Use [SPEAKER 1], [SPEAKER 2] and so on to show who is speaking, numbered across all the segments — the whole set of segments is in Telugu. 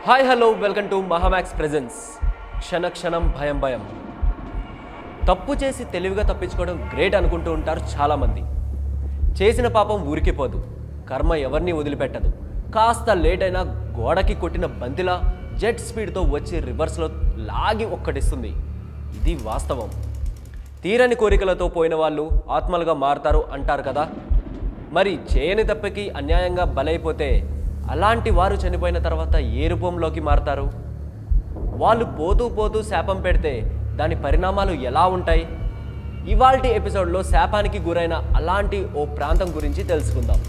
[SPEAKER 1] Hi hello welcome to Mahamax presence. క్షణ క్షణం భయం భయం. తప్పు చేసి తెలివిగా తప్పించుకోవడం గ్రేట్ అనుకుంటూ ఉంటారు చాలామంది. చేసిన పాపం ఊరికి పోదు, కర్మ ఎవరిని వదిలిపెట్టదు. కాస్త లేట్ అయినా గోడకి కొట్టిన బంతిలా జెట్ స్పీడ్తో వచ్చి రివర్స్లో లాగి ఒక్కటిస్తుంది. ఇది వాస్తవం. తీరని కోరికలతో పోయిన వాళ్ళు ఆత్మలుగా మారుతారు అంటారు కదా. మరి చేయని తప్పకి అన్యాయంగా బలైపోతే అలాంటి వారు చనిపోయిన తర్వాత ఏ రూపంలోకి మారతారు? వాళ్ళు పోతూ పోతూ శాపం పెడితే దాని పరిణామాలు ఎలా ఉంటాయి? ఇవాల్టి ఎపిసోడ్లో శాపానికి గురైన అలాంటి ఓ ప్రాంతం గురించి తెలుసుకుందాం.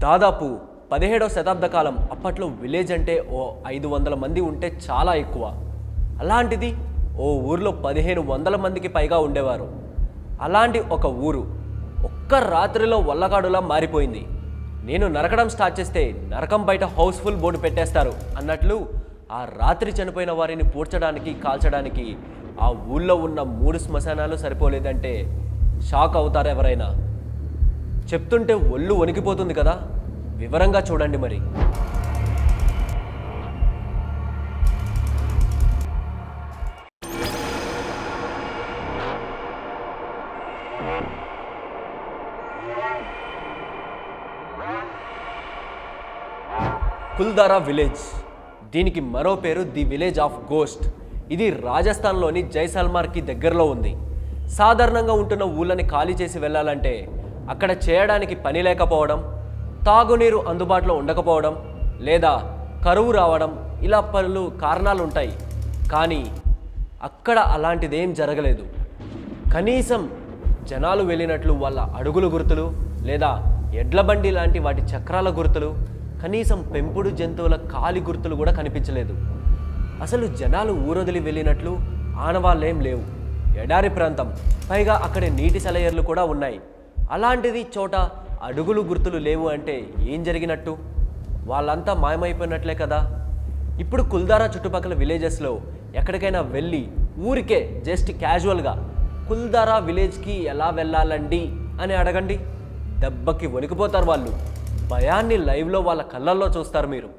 [SPEAKER 1] దాదాపు 17వ శతాబ్ద కాలం. అప్పట్లో విలేజ్ అంటే ఓ 500 మంది ఉంటే చాలా ఎక్కువ. అలాంటిది ఓ ఊర్లో 1500 మందికి పైగా ఉండేవారు. అలాంటి ఒక ఊరు ఒక్క రాత్రిలో వల్లకాడులా మారిపోయింది. నేను నరకడం స్టార్ట్ చేస్తే నరకం బయట హౌస్ఫుల్ బోర్డు పెట్టేస్తారు అన్నట్లు ఆ రాత్రి చనిపోయిన వారిని పూడ్చడానికి కాల్చడానికి ఆ ఊళ్ళో ఉన్న 3 శ్మశానాలు సరిపోలేదంటే షాక్ అవుతారు ఎవరైనా. చెప్తుంటే ఒళ్ళు వణికిపోతుంది కదా. వివరంగా చూడండి మరి. కుల్దారా విలేజ్. దీనికి మరో పేరు ది విలేజ్ ఆఫ్ గోస్ట్. ఇది రాజస్థాన్లోని జైసల్మార్కి దగ్గరలో ఉంది. సాధారణంగా ఉంటున్న ఊళ్ళని ఖాళీ చేసి వెళ్ళాలంటే అక్కడ చేయడానికి పని లేకపోవడం, తాగునీరు అందుబాటులో ఉండకపోవడం, లేదా కరువు రావడం, ఇలా పలు కారణాలు ఉంటాయి. కానీ అక్కడ అలాంటిదేం జరగలేదు. కనీసం జనాలు వెళ్ళినట్లు వాళ్ళ అడుగుల గుర్తులు, లేదా ఎడ్లబండి లాంటి వాటి చక్రాల గుర్తులు, కనీసం పెంపుడు జంతువుల కాలి గుర్తులు కూడా కనిపించలేదు. అసలు జనాలు ఊరొదిలి వెళ్ళినట్లు ఆనవాళ్ళేం లేవు. ఎడారి ప్రాంతం, పైగా అక్కడ నీటి సెలయర్లు కూడా ఉన్నాయి. అలాంటిది చోట అడుగులు గుర్తులు లేవు అంటే ఏం జరిగినట్టు? వాళ్ళంతా మాయమైపోయినట్లే కదా. ఇప్పుడు కుల్దారా చుట్టుపక్కల విలేజెస్లో ఎక్కడికైనా వెళ్ళి ఊరికే జస్ట్ క్యాజువల్గా కుల్దారా విలేజ్కి ఎలా వెళ్ళాలండి అని అడగండి, దెబ్బకి వణికిపోతారు వాళ్ళు. భయాన్ని లైవ్లో వాళ్ళ కళ్ళల్లో చూస్తారు మీరు.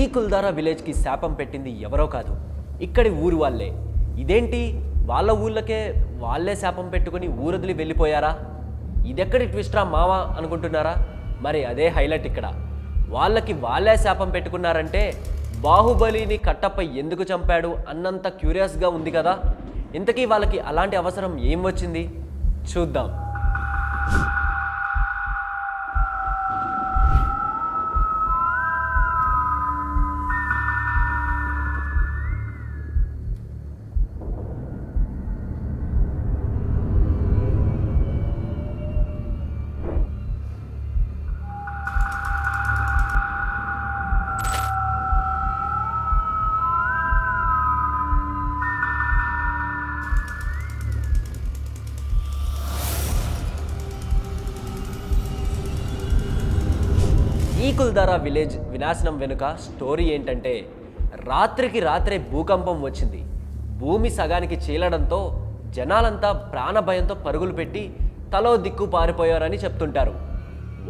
[SPEAKER 1] ఈ కుల్దారా విలేజ్కి శాపం పెట్టింది ఎవరో కాదు, ఇక్కడి ఊరి వాళ్ళే. ఇదేంటి, వాళ్ళ ఊళ్ళకే వాళ్ళే శాపం పెట్టుకుని ఊరొదిలి వెళ్ళిపోయారా? ఇదెక్కడి ట్విస్ట్రా మావా అనుకుంటున్నారా? మరి అదే హైలైట్ ఇక్కడ. వాళ్ళకి వాళ్ళే శాపం పెట్టుకున్నారంటే బాహుబలిని కట్టప్ప ఎందుకు చంపాడు అన్నంత క్యూరియస్గా ఉంది కదా. ఇంతకీ వాళ్ళకి అలాంటి అవసరం ఏం వచ్చింది చూద్దాం. ఈ కుల్దారా విలేజ్ వినాశనం వెనుక స్టోరీ ఏంటంటే, రాత్రికి రాత్రే భూకంపం వచ్చింది. భూమి సగానికి చీలడంతో జనాలంతా ప్రాణభయంతో పరుగులు పెట్టి తలో దిక్కు పారిపోయారని చెప్తుంటారు.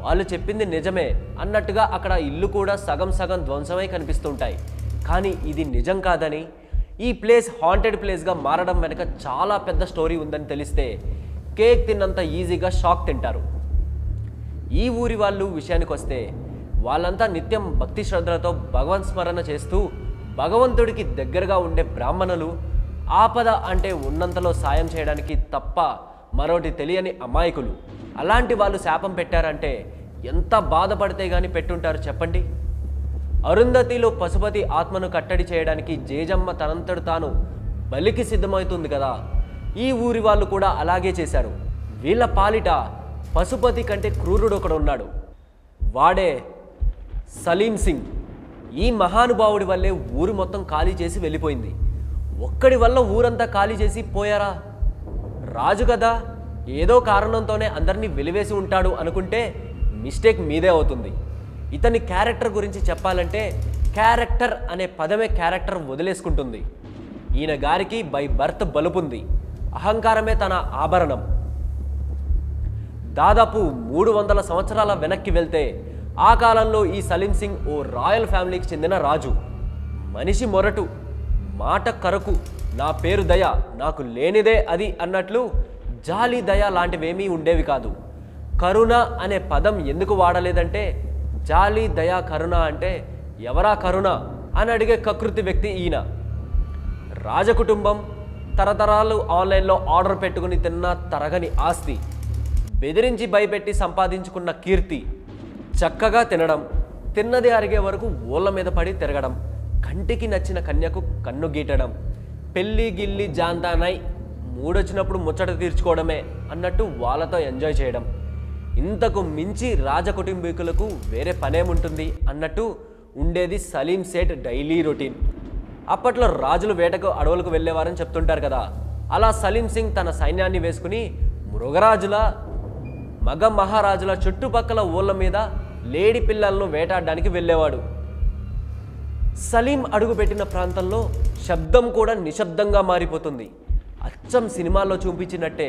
[SPEAKER 1] వాళ్ళు చెప్పింది నిజమే అన్నట్టుగా అక్కడ ఇల్లు కూడా సగం సగం ధ్వంసమై కనిపిస్తుంటాయి. కానీ ఇది నిజం కాదని, ఈ ప్లేస్ హాంటెడ్ ప్లేస్గా మారడం వెనుక చాలా పెద్ద స్టోరీ ఉందని తెలిస్తే కేక్ తిన్నంత ఈజీగా షాక్ తింటారు. ఈ ఊరి వాళ్ళు విషయానికి వస్తే వాళ్ళంతా నిత్యం భక్తి శ్రద్ధలతో భగవన్ స్మరణ చేస్తూ భగవంతుడికి దగ్గరగా ఉండే బ్రాహ్మణులు. ఆపద అంటే ఉన్నంతలో సాయం చేయడానికి తప్ప మరోటి తెలియని అమాయకులు. అలాంటి వాళ్ళు శాపం పెట్టారంటే ఎంత బాధపడితే కానీ పెట్టుంటారు చెప్పండి. అరుంధతిలో పశుపతి ఆత్మను కట్టడి చేయడానికి జేజమ్మ తనంతడు తాను బలికి సిద్ధమవుతుంది కదా. ఈ ఊరి వాళ్ళు కూడా అలాగే చేశారు. వీళ్ళ పాలిట పశుపతి కంటే క్రూరుడు ఒకడు ఉన్నాడు. వాడే సలీం సింగ్. ఈ మహానుభావుడి వల్లే ఊరు మొత్తం ఖాళీ చేసి వెళ్ళిపోయింది. ఒక్కడి వల్ల ఊరంతా ఖాళీ చేసి పోయారా? రాజు కదా, ఏదో కారణంతోనే అందరినీ వెలివేసి ఉంటాడు అనుకుంటే మిస్టేక్ మీదే అవుతుంది. ఇతని క్యారెక్టర్ గురించి చెప్పాలంటే క్యారెక్టర్ అనే పదమే క్యారెక్టర్ వదిలేసుకుంటుంది. ఈయన గారికి బై బర్త్ బలుపుంది. అహంకారమే తన ఆభరణం. దాదాపు 300 సంవత్సరాల వెనక్కి వెళ్తే ఆ కాలంలో ఈ సలీం సింగ్ ఓ రాయల్ ఫ్యామిలీకి చెందిన రాజు. మనిషి మొరటు, మాట కరకు, నా పేరు దయ, నాకు లేనిదే అది అన్నట్లు జాలి దయ లాంటివేమీ ఉండేవి కాదు. కరుణ అనే పదం ఎందుకు వాడలేదంటే జాలి దయ కరుణ అంటే ఎవరా కరుణ అని అడిగే కకృతి వ్యక్తి ఈయన. రాజకుటుంబం, తరతరాలు ఆన్లైన్లో ఆర్డర్ పెట్టుకుని తిన్న తరగని ఆస్తి, బెదిరించి భయపెట్టి సంపాదించుకున్న కీర్తి, చక్కగా తినడం, తిన్నది అరిగే వరకు ఊళ్ళ మీద పడి తిరగడం, కంటికి నచ్చిన కన్యకు కన్ను గీటడం, పెళ్ళి గిల్లి జాంతానై మూడొచ్చినప్పుడు ముచ్చట తీర్చుకోవడమే అన్నట్టు వాళ్ళతో ఎంజాయ్ చేయడం. ఇంతకు మించి రాజకుటుంబీకులకు వేరే పనేముంటుంది అన్నట్టు ఉండేది సలీం సేట్ డైలీ రొటీన్. అప్పట్లో రాజులు వేటకు అడవులకు వెళ్ళేవారని చెప్తుంటారు కదా, అలా సలీం సింగ్ తన సైన్యాన్ని వేసుకుని మృగరాజుల, మగ మహారాజుల చుట్టుపక్కల ఊళ్ళ మీద లేడి పిల్లలను వేటాడడానికి వెళ్ళేవాడు. సలీం అడుగుపెట్టిన ప్రాంతంలో శబ్దం కూడా నిశ్శబ్దంగా మారిపోతుంది. అచ్చం సినిమాల్లో చూపించినట్టే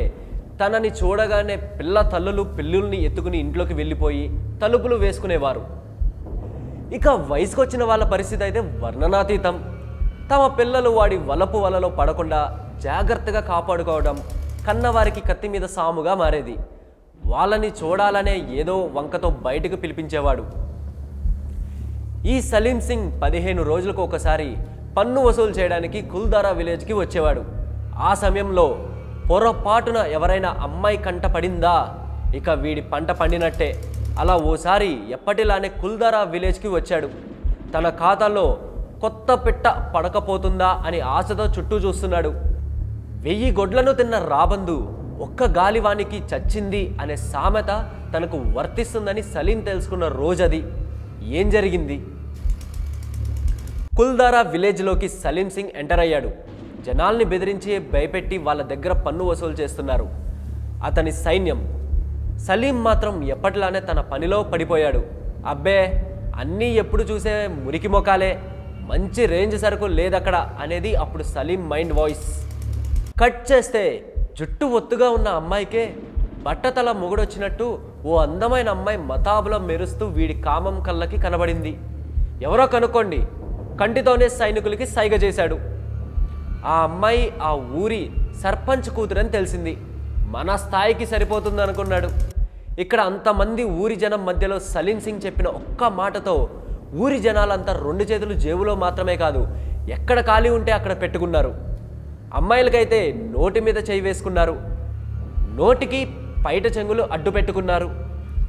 [SPEAKER 1] తనని చూడగానే పిల్ల తల్లులు పిల్లుల్ని ఎత్తుకుని ఇంట్లోకి వెళ్ళిపోయి తలుపులు వేసుకునేవారు. ఇక వయసుకొచ్చిన వాళ్ళ పరిస్థితి అయితే వర్ణనాతీతం. తమ పిల్లలు వాడి వలపు వలలో పడకుండా జాగ్రత్తగా కాపాడుకోవడం కన్నవారికి కత్తి మీద సాముగా మారేది. వాళ్ళని చూడాలనే ఏదో వంకతో బయటకు పిలిపించేవాడు. ఈ సలీం సింగ్ 15 రోజులకు ఒకసారి పన్ను వసూలు చేయడానికి కుల్దారా విలేజ్కి వచ్చేవాడు. ఆ సమయంలో పొరపాటున ఎవరైనా అమ్మాయి కంట పడిందా ఇక వీడి పంట పండినట్టే. అలా ఓసారి ఎప్పటిలానే కుల్దారా విలేజ్కి వచ్చాడు. తన ఖాతాలో కొత్త పిట్ట పడకపోతుందా అని ఆశతో చుట్టూ చూస్తున్నాడు. 1000 గొడ్లను తిన్న రాబందు ఒక్క గాలివానికి చచ్చింది అనే సామెత తనకు వర్తిస్తుందని సలీం తెలుసుకున్న రోజది. ఏం జరిగింది? కుల్దారా విలేజ్లోకి సలీం సింగ్ ఎంటర్ అయ్యాడు. జనాల్ని బెదిరించి భయపెట్టి వాళ్ళ దగ్గర పన్ను వసూలు చేస్తున్నారు అతని సైన్యం. సలీం మాత్రం ఎప్పటిలానే తన పనిలో పడిపోయాడు. అబ్బే, అన్నీ ఎప్పుడు చూసే మురికి మొకాలే, మంచి రేంజ్ సరుకు లేదక్కడ అనేది అప్పుడు సలీం మైండ్ వాయిస్. కట్ చేస్తే జుట్టు ఒత్తుగా ఉన్న అమ్మాయికే బట్టతల మొగుడొచ్చినట్టు ఓ అందమైన అమ్మాయి మతాబులో మెరుస్తూ వీడి కామం కళ్ళకి కనబడింది. ఎవరో కనుక్కోండి, కంటితోనే సైనికులకి సైగ చేశాడు. ఆ అమ్మాయి ఆ ఊరి సర్పంచ్ కూతురని తెలిసింది. మన స్థాయికి సరిపోతుంది అనుకున్నాడు. ఇక్కడ అంతమంది ఊరి జనం మధ్యలో సలీం సింగ్ చెప్పిన ఒక్క మాటతో ఊరి జనాలంతా 2 చేతులు జేబులో మాత్రమే కాదు, ఎక్కడ ఖాళీ ఉంటే అక్కడ పెట్టుకున్నారు. అమ్మాయిలకైతే నోటి మీద చేయి వేసుకున్నారు, నోటికి పైట చెంగులు అడ్డు పెట్టుకున్నారు.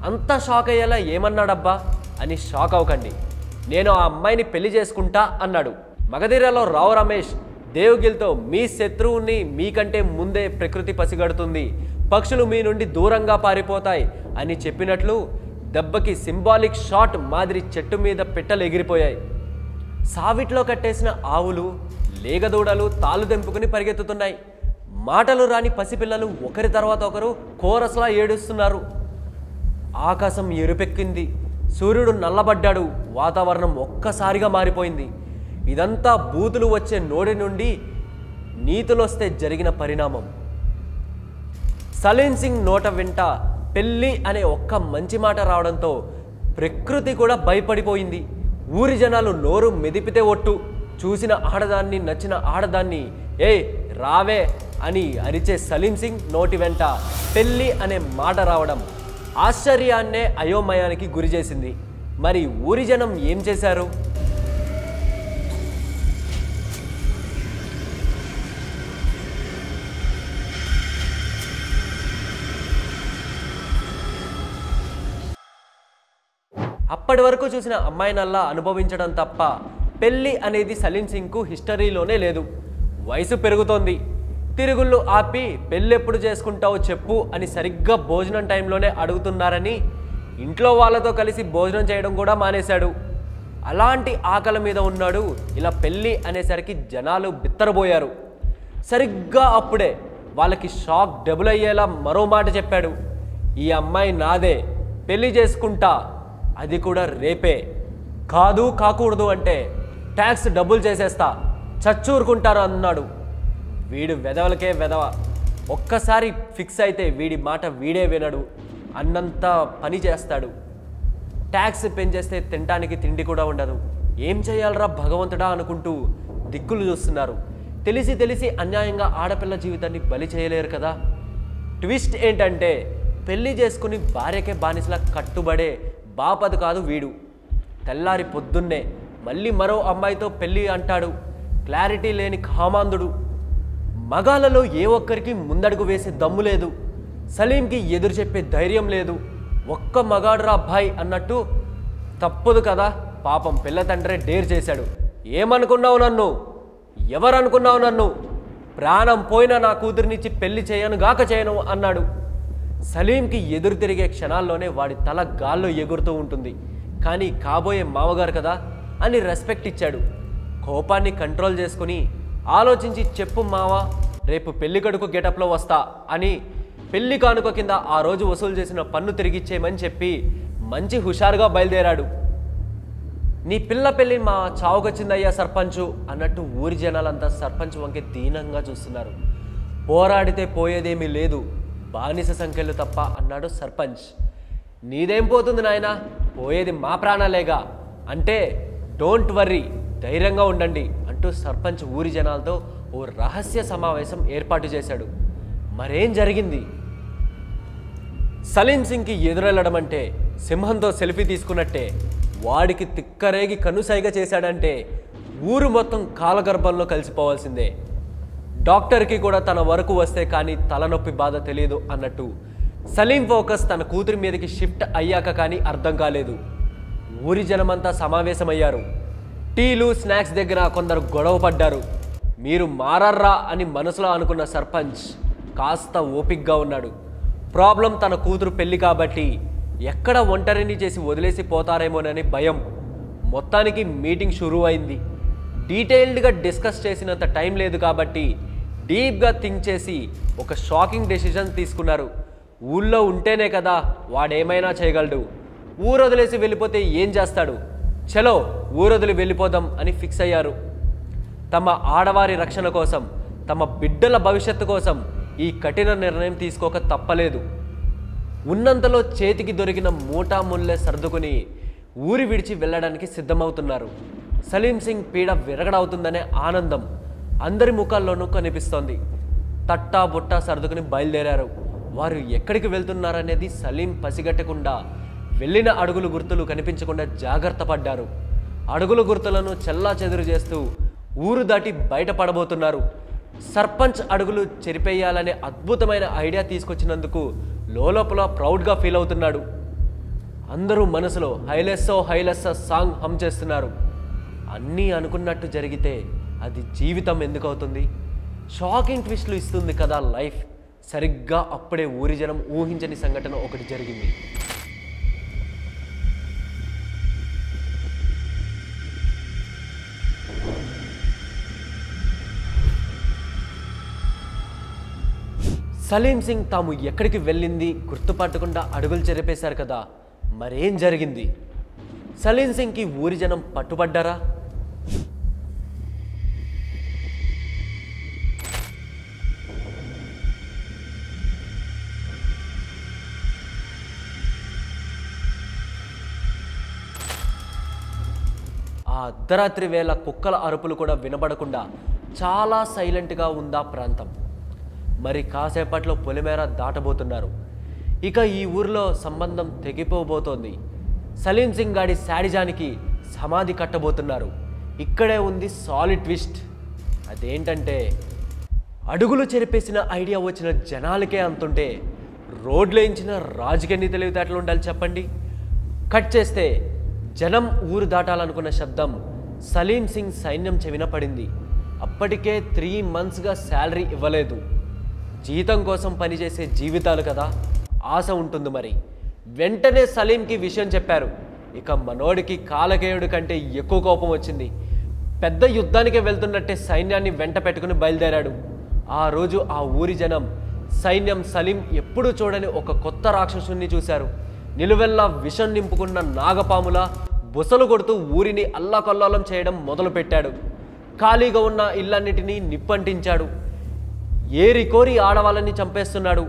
[SPEAKER 1] అంతా షాక్ అయ్యేలా ఏమన్నాడబ్బా అని షాక్ అవ్వకండి, నేను ఆ అమ్మాయిని పెళ్లి చేసుకుంటా అన్నాడు. మగధీరలో రావు రమేష్ దేవ్గిల్తో మీ శత్రువుని మీకంటే ముందే ప్రకృతి పసిగడుతుంది, పక్షులు మీ నుండి దూరంగా పారిపోతాయి అని చెప్పినట్లు దెబ్బకి సింబాలిక్ షాట్ మాదిరి చెట్టు మీద పిట్టలు ఎగిరిపోయాయి. సావిట్లో కట్టేసిన ఆవులు, లేగదూడలు తాళ్ళు తెంపుకుని పరిగెత్తుతున్నాయి. మాటలు రాని పసిపిల్లలు ఒకరి తర్వాత ఒకరు కోరస్లా ఏడుస్తున్నారు. ఆకాశం ఎరుపెక్కింది, సూర్యుడు నల్లబడ్డాడు, వాతావరణం ఒక్కసారిగా మారిపోయింది. ఇదంతా బూతులు వచ్చే నోడి నుండి నీతులొస్తే జరిగిన పరిణామం. సలీం సింగ్ నోట వెంట పెళ్ళి అనే ఒక్క మంచి మాట రావడంతో ప్రకృతి కూడా భయపడిపోయింది. ఊరి జనాలు నోరు మెదిపితే ఒట్టు, చూసిన ఆడదాన్ని నచ్చిన ఆడదాన్ని ఏ రావే అని అరిచే సలీం సింగ్ నోటి వెంట పెళ్ళి అనే మాట రావడం ఆశ్చర్యాన్నే అయోమయానికి గురి చేసింది. మరి ఊరి జనం ఏం చేశారు? అప్పటి వరకు చూసిన అమ్మాయినల్లా అనుభవించడం తప్ప పెళ్ళి అనేది సలీం సింగ్కు హిస్టరీలోనే లేదు. వయసు పెరుగుతోంది, తిరుగుళ్ళు ఆపి పెళ్ళెప్పుడు చేసుకుంటావో చెప్పు అని సరిగ్గా భోజనం టైంలోనే అడుగుతున్నారని ఇంట్లో వాళ్ళతో కలిసి భోజనం చేయడం కూడా మానేశాడు. అలాంటి ఆకలి మీద ఉన్నాడు. ఇలా పెళ్ళి అనేసరికి జనాలు బిత్తరబోయారు. సరిగ్గా అప్పుడే వాళ్ళకి షాక్ డబుల్ అయ్యేలా మరో మాట చెప్పాడు. ఈ అమ్మాయి నాదే, పెళ్లి చేసుకుంటా, అది కూడా రేపే. కాదు కాకూడదు అంటే ట్యాక్స్ డబుల్ చేసేస్తా, చచ్చూరుకుంటారు అన్నాడు. వీడు వెధవలకే వెధవ, ఒక్కసారి ఫిక్స్ అయితే వీడి మాట వీడే వినడు, అన్నంత పని చేస్తాడు. ట్యాక్స్ పెంచేస్తే తినడానికి తిండి కూడా ఉండదు. ఏం చేయాలరా భగవంతుడా అనుకుంటూ దిక్కులు చూస్తున్నారు. తెలిసి తెలిసి అన్యాయంగా ఆడపిల్ల జీవితాన్ని బలి చేయలేరు కదా. ట్విస్ట్ ఏంటంటే పెళ్లి చేసుకుని భార్యకే బానిసలా కట్టుబడే బాపదు కాదు వీడు. తెల్లారి పొద్దున్నే మళ్ళీ మరో అమ్మాయితో పెళ్ళి అంటాడు. క్లారిటీ లేని కామాంధుడు. మగాళ్ళలో ఏ ఒక్కరికి ముందడుగు వేసే దమ్ము లేదు. సలీంకి ఎదురు చెప్పే ధైర్యం లేదు. ఒక్క మగాడురా అబ్బాయి అన్నట్టు. తప్పదు కదా, పాపం పిల్ల తండ్రే డేర్ చేశాడు. ఏమనుకున్నావు నన్ను, ఎవరనుకున్నావు నన్ను, ప్రాణం పోయినా నా కూతురినిచ్చి పెళ్లి చేయను గాక చేయను అన్నాడు. సలీంకి ఎదురు తిరిగే క్షణాల్లోనే వాడి తల గాల్లో ఎగురుతూ ఉంటుంది. కానీ కాబోయే మామగారు కదా అని రెస్పెక్ట్ ఇచ్చాడు. కోపాన్ని కంట్రోల్ చేసుకుని ఆలోచించి, చెప్పు మావా, రేపు పెళ్లి కొడుకు గెటప్లో వస్తా అని పెళ్లి కానుక కింద ఆ రోజు వసూలు చేసిన పన్ను తిరిగిచ్చేయమని చెప్పి మంచి హుషారుగా బయలుదేరాడు. నీ పిల్ల పెళ్ళి మా చావుకొచ్చిందయ్యా సర్పంచు అన్నట్టు ఊరి జనాలంతా సర్పంచ్ వంకే దీనంగా చూస్తున్నారు. పోరాడితే పోయేదేమీ లేదు, బానిస సంఖ్యలు తప్ప అన్నాడు సర్పంచ్. నీదేం పోతుంది నాయనా, పోయేది మా ప్రాణాలేగా అంటే డోంట్ వర్రీ, ధైర్యంగా ఉండండి అంటూ సర్పంచ్ ఊరి జనాలతో ఓ రహస్య సమావేశం ఏర్పాటు చేశాడు. మరేం జరిగింది? సలీం సింగ్కి ఎదురెళ్ళడం అంటే సింహంతో సెల్ఫీ తీసుకున్నట్టే. వాడికి తిక్కరేగి కనుసైగ చేశాడంటే ఊరు మొత్తం కాలగర్భంలో కలిసిపోవాల్సిందే. డాక్టర్కి కూడా తన వరకు వస్తే కానీ తలనొప్పి బాధ తెలియదు అన్నట్టు సలీం ఫోకస్ తన కూతురి మీదకి షిఫ్ట్ అయ్యాక కానీ అర్థం కాలేదు. ఊరి జనమంతా సమావేశమయ్యారు. టీలు స్నాక్స్ దగ్గర కొందరు గొడవ పడ్డారు. మీరు మారర్రా అని మనసులో అనుకున్న సర్పంచ్ కాస్త ఓపిక్గా ఉన్నాడు. ప్రాబ్లం తన కూతురు పెళ్లి కాబట్టి ఎక్కడ ఒంటరిని చేసి వదిలేసి పోతారేమోనని భయం. మొత్తానికి మీటింగ్ షురూ అయింది. డీటెయిల్డ్గా డిస్కస్ చేసినంత టైం లేదు కాబట్టి డీప్గా థింక్ చేసి ఒక షాకింగ్ డెసిషన్ తీసుకున్నారు. ఊళ్ళో ఉంటేనే కదా వాడేమైనా చేయగలడు, ఊరు వదిలేసి వెళ్ళిపోతే ఏం చేస్తాడు, చలో ఊరొదిలి వెళ్ళిపోదాం అని ఫిక్స్ అయ్యారు. తమ ఆడవారి రక్షణ కోసం, తమ బిడ్డల భవిష్యత్తు కోసం ఈ కఠిన నిర్ణయం తీసుకోక తప్పలేదు. ఉన్నంతలో చేతికి దొరికిన మూటా ముల్లె సర్దుకుని ఊరి విడిచి వెళ్ళడానికి సిద్ధమవుతున్నారు. సలీం సింగ్ పీడ విరగడవుతుందనే ఆనందం అందరి ముఖాల్లోనూ కనిపిస్తోంది. తట్టా బుట్టా సర్దుకుని బయలుదేరారు. వారు ఎక్కడికి వెళ్తున్నారనేది సలీం పసిగట్టకుండా వెళ్ళిన అడుగులు గుర్తులు కనిపించకుండా జాగ్రత్త పడ్డారు. అడుగుల గుర్తులను చెల్లా చెదురు చేస్తూ ఊరు దాటి బయటపడబోతున్నారు. సర్పంచ్ అడుగులు చెరిపేయాలనే అద్భుతమైన ఐడియా తీసుకొచ్చినందుకు లోలోపల ప్రౌడ్గా ఫీల్ అవుతున్నాడు. అందరూ మనసులో హైలెస్సో హైలెస్సో సాంగ్ హమ్ చేస్తున్నారు. అన్నీ అనుకున్నట్టు జరిగితే అది జీవితం ఎందుకు అవుతుంది? షాకింగ్ ట్విస్ట్లు ఇస్తుంది కదా లైఫ్. సరిగ్గా అప్పుడే ఊరి జనం ఊహించని సంఘటన ఒకటి జరిగింది. సలీం సింగ్ తాము ఎక్కడికి వెళ్ళింది గుర్తుపట్టకుండా అడుగులు చెరిపేశారు కదా, మరేం జరిగింది? సలీం సింగ్కి ఊరి జనం పట్టుబడ్డారా? ఆ అర్ధరాత్రి వేళ కుక్కల అరుపులు కూడా వినబడకుండా చాలా సైలెంట్గా ఉందా ప్రాంతం. మరి కాసేపట్లో పొలిమేర దాటబోతున్నారు. ఇక ఈ ఊరిలో సంబంధం తెగిపోబోతోంది. సలీం సింగ్ గాడి శాడిజానికి సమాధి కట్టబోతున్నారు. ఇక్కడే ఉంది సాలిడ్ ట్విస్ట్. అదేంటంటే అడుగులు చెరిపేసిన ఐడియా వచ్చిన జనాలకే అంతుంటే రోడ్లేయించిన రాజుకెన్ని తెలివితేటలు ఉండాలి చెప్పండి. కట్ చేస్తే జనం ఊరు దాటాలనుకున్న శబ్దం సలీం సింగ్ సైన్యం చెవిన పడింది. అప్పటికే 3 monthsగా శాలరీ ఇవ్వలేదు. జీతం కోసం పనిచేసే జీవితాలు కదా, ఆశ ఉంటుంది. మరి వెంటనే సలీంకి విషయం చెప్పారు. ఇక మనోడికి కాలకేయుడి కంటే ఎక్కువ కోపం వచ్చింది. పెద్ద యుద్ధానికే వెళ్తున్నట్టే సైన్యాన్ని వెంట పెట్టుకుని బయలుదేరాడు. ఆ రోజు ఆ ఊరి జనం సైన్యం సలీం ఎప్పుడూ చూడని ఒక కొత్త రాక్షసుని చూశారు. నిలువెల్లా విషం నింపుకున్న నాగపాములా బుసలు కొడుతూ ఊరిని అల్లాకల్లోలం చేయడం మొదలుపెట్టాడు. ఖాళీగా ఉన్న ఇళ్ళన్నిటినీ నిప్పంటించాడు. ఏరి కోరి ఆడవాళ్ళని చంపేస్తున్నాడు.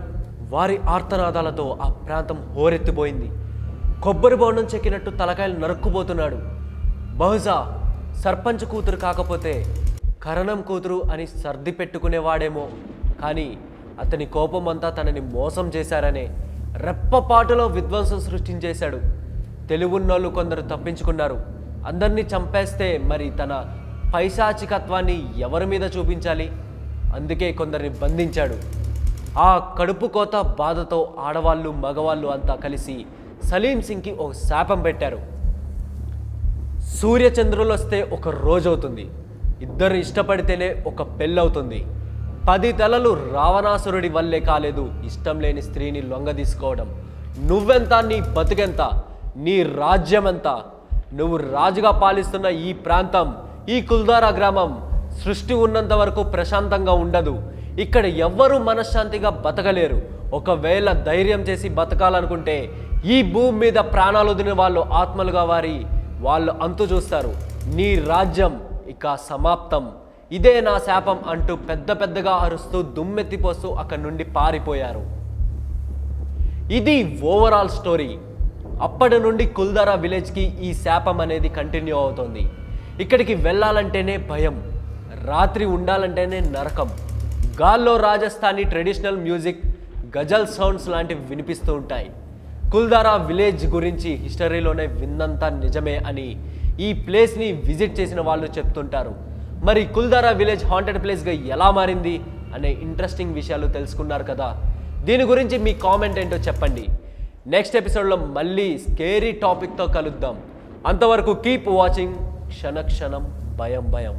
[SPEAKER 1] వారి ఆర్తనాదాలతో ఆ ప్రాంతం హోరెత్తిపోయింది. కొబ్బరి బోండం చెక్కినట్టు తలకాయలు నరుక్కుపోతున్నాడు. బహుశా సర్పంచ్ కూతురు కాకపోతే కరణం కూతురు అని సర్ది పెట్టుకునేవాడేమో. కానీ అతని కోపం అంతా తనని మోసం చేశారనే రెప్పపాటులో విధ్వంసం సృష్టించేశాడు. తెలివున్నోళ్ళు కొందరు తప్పించుకున్నారు. అందరినీ చంపేస్తే మరి తన పైశాచికత్వాన్ని ఎవరి మీద చూపించాలి? అందుకే కొందరిని బంధించాడు. ఆ కడుపు కోత బాధతో ఆడవాళ్ళు మగవాళ్ళు అంతా కలిసి సలీం సింగ్కి ఒక శాపం పెట్టారు. సూర్యచంద్రులు వస్తే ఒక రోజవుతుంది, ఇద్దరు ఇష్టపడితేనే ఒక పెళ్ళవుతుంది. 10 తలలు రావణాసురుడి వల్లే కాలేదు ఇష్టం లేని స్త్రీని లొంగదీసుకోవడం. నువ్వెంత, నీ బతుకెంత, నీ రాజ్యమెంత? నువ్వు రాజుగా పాలిస్తున్న ఈ ప్రాంతం, ఈ కుల్దారా గ్రామం సృష్టి ఉన్నంత వరకు ప్రశాంతంగా ఉండదు. ఇక్కడ ఎవ్వరూ మనశ్శాంతిగా బతకలేరు. ఒకవేళ ధైర్యం చేసి బతకాలనుకుంటే ఈ భూమి మీద ప్రాణాలు వదిలిన వాళ్ళు ఆత్మలుగా వాళ్ళు అంతు చూస్తారు. నీ రాజ్యం ఇక సమాప్తం. ఇదే నా శాపం అంటూ పెద్ద పెద్దగా అరుస్తూ దుమ్మెత్తిపోస్తూ అక్కడి నుండి పారిపోయారు. ఇది ఓవరాల్ స్టోరీ. అప్పటి నుండి కుల్దారా విలేజ్కి ఈ శాపం అనేది కంటిన్యూ అవుతుంది. ఇక్కడికి వెళ్ళాలంటేనే భయం, రాత్రి ఉండాలంటేనే నరకం. గాల్లో రాజస్థానీ ట్రెడిషనల్ మ్యూజిక్, గజల్ సౌండ్స్ లాంటివి వినిపిస్తూ ఉంటాయి. కుల్దారా విలేజ్ గురించి హిస్టరీలోనే విన్నంత నిజమే అని ఈ ప్లేస్ని విజిట్ చేసిన వాళ్ళు చెప్తుంటారు. మరి కుల్దారా విలేజ్ హాంటెడ్ ప్లేస్గా ఎలా మారింది అనే ఇంట్రెస్టింగ్ విషయాలు తెలుసుకున్నారు కదా. దీని గురించి మీ కామెంట్ ఏంటో చెప్పండి. నెక్స్ట్ ఎపిసోడ్లో మళ్ళీ స్కేరీ టాపిక్తో కలుద్దాం. అంతవరకు కీప్ వాచింగ్. క్షణ క్షణం భయం భయం.